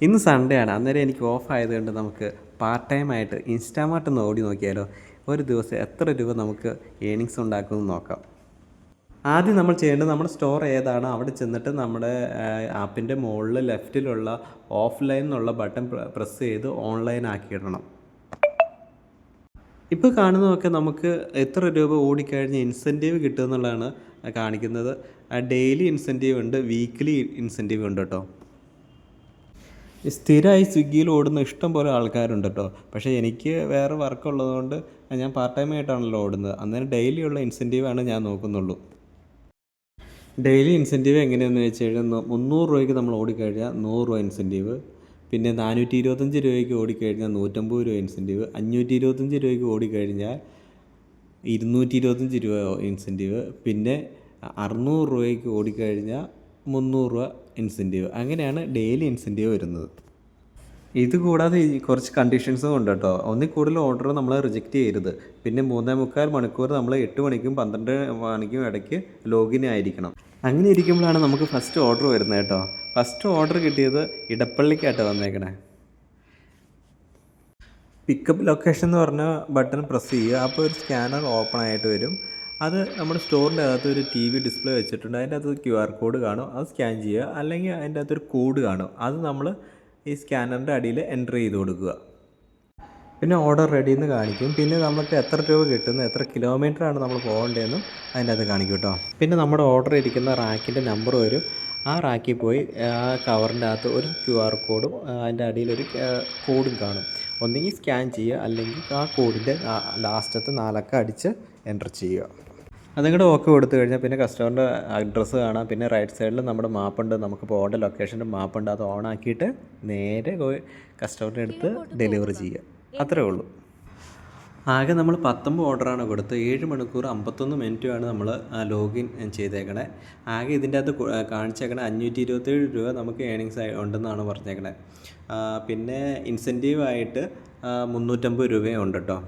ഇന്ന് സൺഡേ ആണ്, അന്നേരം എനിക്ക് ഓഫ് ആയതുകൊണ്ട് നമുക്ക് പാർട്ട് ടൈം ആയിട്ട് ഇൻസ്റ്റാമാർട്ട് ഒന്ന് ഓടി നോക്കിയാലോ. ഒരു ദിവസം എത്ര രൂപ നമുക്ക് ഏണിങ്സ് ഉണ്ടാക്കുമെന്ന് നോക്കാം. ആദ്യം നമ്മൾ ചെയ്യേണ്ടത് നമ്മുടെ സ്റ്റോർ ഏതാണോ അവിടെ ചെന്നിട്ട് നമ്മുടെ ആപ്പിൻ്റെ മുകളിൽ ലെഫ്റ്റിലുള്ള ഓഫ്ലൈൻ എന്നുള്ള ബട്ടൺ പ്രസ് ചെയ്ത് ഓൺലൈൻ ആക്കിയിടണം. ഇപ്പോൾ കാണുന്നതൊക്കെ നമുക്ക് എത്ര രൂപ ഓടിക്കഴിഞ്ഞ് ഇൻസെൻറ്റീവ് കിട്ടുമെന്നുള്ളതാണ് കാണിക്കുന്നത്. ഡെയിലി ഇൻസെൻറ്റീവ് ഉണ്ട്, വീക്ക്ലി ഇൻസെൻറ്റീവ് ഉണ്ട് കേട്ടോ. സ്ഥിരമായി സ്വിഗ്ഗിയിൽ ഓടുന്ന ഇഷ്ടം പോലെ ആൾക്കാരുണ്ട് കേട്ടോ. പക്ഷേ എനിക്ക് വേറെ വർക്ക് ഉള്ളതുകൊണ്ട് ഞാൻ പാർട്ട് ടൈം ആയിട്ടാണല്ലോ ഓടുന്നത്. അന്നേരം ഡെയിലി ഉള്ള ഇൻസെൻറ്റീവാണ് ഞാൻ നോക്കുന്നുള്ളൂ. ഡെയിലി ഇൻസെൻറ്റീവ് എങ്ങനെയാണെന്ന് വെച്ച് കഴിഞ്ഞാൽ 300 രൂപയ്ക്ക് നമ്മൾ ഓടിക്കഴിഞ്ഞാൽ 100 രൂപ ഇൻസെൻറ്റീവ്. പിന്നെ 425 രൂപയ്ക്ക് ഓടിക്കഴിഞ്ഞാൽ 150 രൂപ ഇൻസെൻറ്റീവ്. 525 രൂപയ്ക്ക് ഓടിക്കഴിഞ്ഞാൽ 225 രൂപ ഇൻസെൻറ്റീവ്. പിന്നെ 600 രൂപയ്ക്ക് ഓടിക്കഴിഞ്ഞാൽ 300 രൂപ ഇൻസെൻറ്റീവ്. അങ്ങനെയാണ് ഡെയിലി ഇൻസെൻറ്റീവ് വരുന്നത്. ഇത് കൂടാതെ കുറച്ച് കണ്ടീഷൻസും ഉണ്ട് കേട്ടോ. ഒന്നിൽ കൂടുതൽ ഓർഡർ നമ്മൾ റിജക്റ്റ് ചെയ്യരുത്. പിന്നെ 3.25 മണിക്കൂർ നമ്മൾ 8 മണിക്കും 12 മണിക്കും ഇടയ്ക്ക് ലോഗിൻ ആയിരിക്കണം. അങ്ങനെ ഇരിക്കുമ്പോഴാണ് നമുക്ക് ഫസ്റ്റ് ഓർഡർ വരുന്നത് കേട്ടോ. ഫസ്റ്റ് ഓർഡർ കിട്ടിയത് ഇടപ്പള്ളിക്കാട്ടോ വന്നേക്കണേ. പിക്കപ്പ് ലൊക്കേഷൻ എന്ന് പറഞ്ഞ ബട്ടൺ പ്രസ് ചെയ്യുക. അപ്പോൾ ഒരു സ്കാനർ ഓപ്പൺ ആയിട്ട് വരും. അത് നമ്മുടെ സ്റ്റോറിൻ്റെ അകത്ത് ഒരു TV ഡിസ്പ്ലേ വെച്ചിട്ടുണ്ട്. അതിൻ്റെ അകത്ത് QR കോഡ് കാണും, അത് സ്കാൻ ചെയ്യുക. അല്ലെങ്കിൽ അതിൻ്റെ അകത്തൊരു കോഡ് കാണും, അത് നമ്മൾ ഈ സ്കാനറിൻ്റെ അടിയിൽ എൻ്റർ ചെയ്ത് കൊടുക്കുക. പിന്നെ ഓർഡർ റെഡി എന്ന് കാണിക്കും. പിന്നെ നമുക്ക് എത്ര രൂപ കിട്ടുന്നു, എത്ര കിലോമീറ്ററാണ് നമ്മൾ പോകേണ്ടതെന്നും അതിൻ്റെ അകത്ത് കാണിക്കും കേട്ടോ. പിന്നെ നമ്മുടെ ഓർഡർ ഇരിക്കുന്ന റാക്കിൻ്റെ നമ്പർ വരും. ആ റാക്കിൽ പോയി ആ കവറിൻ്റെ അകത്ത് ഒരു QR കോഡും അതിൻ്റെ അടിയിലൊരു കോഡും കാണും. ഒന്നെങ്കിൽ സ്കാൻ ചെയ്യുക, അല്ലെങ്കിൽ ആ കോഡിൻ്റെ ലാസ്റ്റത്തെ 4 അക്കം അടിച്ച് എൻ്റർ ചെയ്യുക. അതുകൂടെ ഓക്കെ കൊടുത്തു കഴിഞ്ഞാൽ പിന്നെ കസ്റ്റമറിൻ്റെ അഡ്രസ്സ് കാണാം. പിന്നെ റൈറ്റ് സൈഡിൽ നമ്മുടെ മാപ്പുണ്ട്, നമുക്ക് പോകേണ്ട ലൊക്കേഷൻ്റെ മാപ്പുണ്ട്. അത് ഓൺ ആക്കിയിട്ട് നേരെ പോയി കസ്റ്റമറിൻ്റെ അടുത്ത് ഡെലിവറി ചെയ്യുക. അത്രേ ഉള്ളൂ. ആകെ നമ്മൾ 19 ഓർഡറാണ് കൊടുത്തത്. 7 മണിക്കൂർ 51 മിനിറ്റുമാണ് നമ്മൾ ലോഗിൻ ചെയ്തേക്കണേ. ആകെ ഇതിൻ്റെ അകത്ത് കാണിച്ചേക്കണേ 527 രൂപ നമുക്ക് ഏണിങ്സ് ഉണ്ടെന്നാണ് പറഞ്ഞേക്കണേ. പിന്നെ ഇൻസെൻറ്റീവായിട്ട് 350 രൂപയും ഉണ്ട് കേട്ടോ.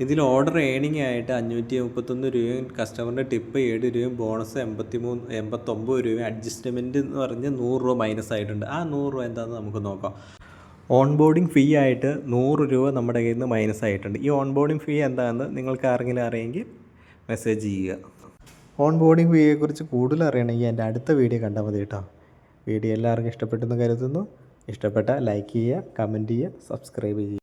ഇതിൽ ഓർഡർ ഏണിംഗ് ആയിട്ട് 531 രൂപയും കസ്റ്റമറിൻ്റെ ടിപ്പ് 7 രൂപയും ബോണസ് 89 രൂപയും അഡ്ജസ്റ്റ്മെൻറ്റ് എന്ന് പറഞ്ഞ് 100 രൂപ മൈനസ് ആയിട്ടുണ്ട്. ആ 100 രൂപ എന്താണെന്ന് നമുക്ക് നോക്കാം. ഓൺ ബോർഡിംഗ് ഫീ ആയിട്ട് 100 രൂപ നമ്മുടെ കയ്യിൽ നിന്ന് മൈനസ് ആയിട്ടുണ്ട്. ഈ ഓൺ ബോർഡിംഗ് ഫീ എന്താണെന്ന് നിങ്ങൾക്ക് ആരെങ്കിലും അറിയെങ്കിൽ മെസ്സേജ് ചെയ്യുക. ഓൺ ബോർഡിംഗ് ഫീയെക്കുറിച്ച് കൂടുതൽ അറിയണമെങ്കിൽ എൻ്റെ അടുത്ത വീഡിയോ കണ്ടാൽ മതി കേട്ടോ. വീഡിയോ എല്ലാവർക്കും ഇഷ്ടപ്പെട്ടെന്ന് കരുതുന്നു. ഇഷ്ടപ്പെട്ടാൽ ലൈക്ക് ചെയ്യുക, കമൻറ്റ് ചെയ്യുക, സബ്സ്ക്രൈബ് ചെയ്യുക.